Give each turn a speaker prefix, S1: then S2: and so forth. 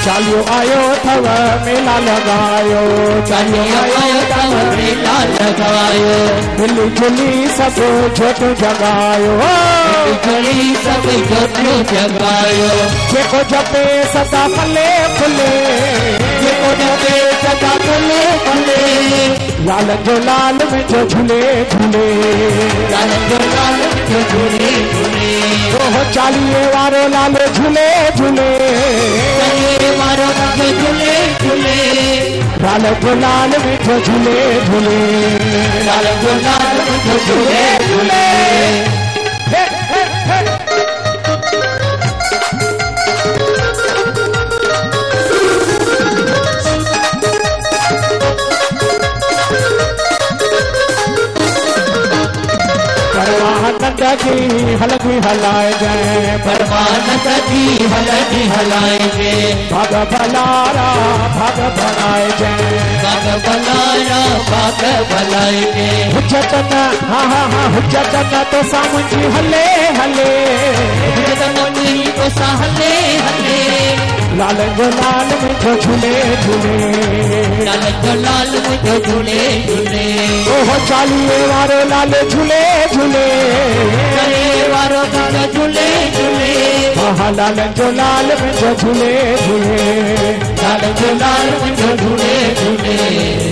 S1: चालियो आयो थव मेला लगायो, चालियो आयो थव मेला लगायो, मिली जुली सब जोत जगायो, मिली जुली सब जोत जगायो, जेको जपे सदा फले फुले, जेको जपे सदा फले फुले, लाल जो लाल में जो झूले झूले, लाल जो लाल में जो झूले झूले, ओहो चालिये वारो लाल झूले झूले, चालिये वारो लाल झूले झूले, लाल जो लाल में जो झूले झूले, लाल जो लाल में जो झूले झूले। परमानंद की हलकी हलाए गए, परमानंद की हलकी हलाए गए, भाग भलारा भाग भलाए गए, भाग भलारा भाग भलाए गए, हुज्जतन हाँ हाँ हाँ हुज्जतन तो सामुंजी हले हले, हुज्जतन तो सा हले हले, लाल जो लाल में जो झूले झूले, लाल जो लाल में जो झूले झूले, ओहो चालिये वारो लाल झूले झूले, चालिये वारो लाल झूले झूले, हाँ लाल जो लाल में जो झूले झूले, लाल जो लाल में जो झूले झूले।